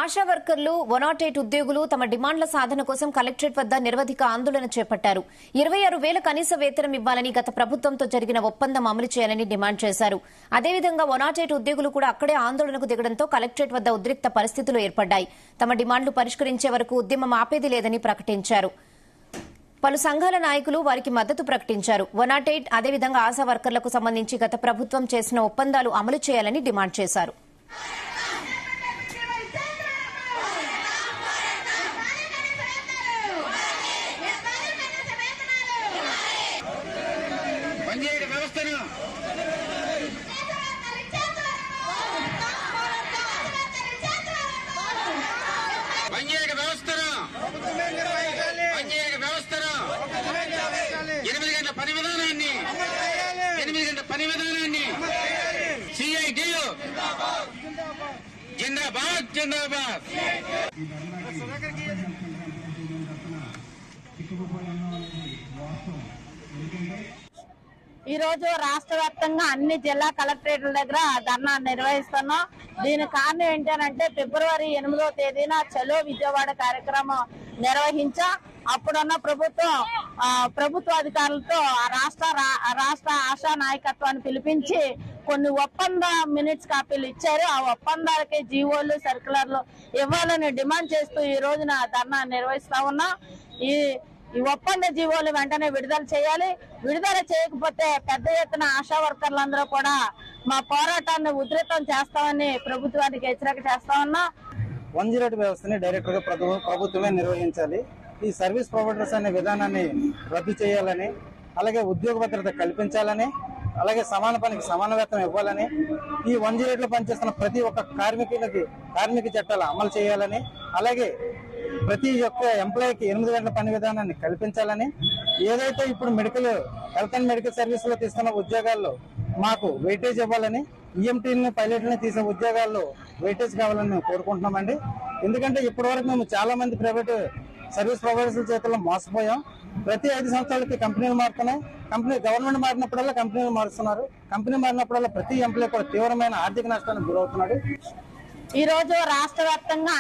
ఆశా వర్కర్లు 108 ఉద్యోగులు తమ డిమాండ్ల సాధన కోసం కలెక్టరేట్ వద్ద నిరవధిక ఆందోళన చేపట్టారు. 26,000 కనీస వేతనం ఇవ్వాలని గత ప్రభుత్వంతో జరిగిన ఒప్పందం అమలు చేయాలని డిమాండ్ చేశారు. అదేవిధంగా 108 ఉద్యోగులు కూడా అక్కడే ఆందోళనకు దిగడంతో కలెక్టరేట్ వద్ద ఉద్రిక్త పరిస్థితులు ఏర్పడ్డాయి. తమ డిమాండ్లు పరిష్కరించే వరకు ఉద్యమం ఆపేది లేదని ప్రకటించారు. పలు సంఘాల నాయకులు వారికి మద్దతు ప్రకటించారు. 108 అదేవిధంగా ఆశా వర్కర్లకు సంబంధించి గత ప్రభుత్వం చేసిన ఒప్పందాలు అమలు చేయాలని డిమాండ్ చేశారు. పని విధానాన్ని సిఐటియు జిందాబాద్ జిందాబాద్. ఈ రోజు రాష్ట్ర వ్యాప్తంగా అన్ని జిల్లా కలెక్టరేట్ల దగ్గర ధర్నా నిర్వహిస్తున్నాం. దీని కారణం ఏంటంటే ఫిబ్రవరి 8వ తేదీన చలో విజయవాడ కార్యక్రమం నిర్వహించా. అప్పుడున్న ప్రభుత్వ అధికారులతో రాష్ట్ర ఆశా నాయకత్వాన్ని పిలిపించి కొన్ని ఒప్పంద మినిట్స్ కాపీలు ఇచ్చారు. ఆ ఒప్పందాలకే జీవోలు సర్కులర్లు ఇవ్వాలని డిమాండ్ చేస్తూ ఈ రోజున ధర్నా నిర్వహిస్తా ఉన్నాం. ఈ ఒప్పంద జీవోలు వెంటనే విడుదల చేయాలి. విడుదల చేయకపోతే పెద్ద ఎత్తున ఆశా వర్కర్లందరూ కూడా మా పోరాటాన్ని ఉధృతం చేస్తామని ప్రభుత్వానికి హెచ్చరిక చేస్తా ఉన్నా. 108 వ్యవస్థని డైరెక్ట్ గా ప్రభుత్వమే నిర్వహించాలి. ఈ సర్వీస్ ప్రొవైడర్స్ అనే విధానాన్ని రద్దు చేయాలని, అలాగే ఉద్యోగ భద్రత కల్పించాలని, అలాగే సమాన పనికి సమాన వేతనం ఇవ్వాలని, ఈ 108లో పనిచేస్తున్న ప్రతి ఒక్క కార్మిక చట్టాలు అమలు చేయాలని, అలాగే ప్రతి ఒక్క ఎంప్లాయీకి 8 గంటల పని విధానాన్ని కల్పించాలని, ఏదైతే ఇప్పుడు హెల్త్ అండ్ మెడికల్ సర్వీస్ లో తీస్తున్న ఉద్యోగాల్లో మాకు వెయిటేజ్ ఇవ్వాలని, ఈఎంటీని పైలట్లని తీసే ఉద్యోగాల్లో వెయిటేజ్ కావాలని మేము కోరుకుంటున్నామండి. ఎందుకంటే ఇప్పటి వరకు మేము చాలా మంది ప్రైవేట్ సర్వీస్ ప్రొవైడర్స్ చేతుల్లో మోసపోయాం. ప్రతి 5 సంవత్సరాలకి కంపెనీలు మారుతున్నాయి. గవర్నమెంట్ మారినప్పుడల్లా కంపెనీలు మారుస్తున్నారు. కంపెనీ మారినప్పుడల్లా ప్రతి ఎంప్లాయీ కూడా తీవ్రమైన ఆర్థిక నష్టానికి గురవుతున్నాడు. ఈ రోజు రాష్ట్ర వ్యాప్తంగా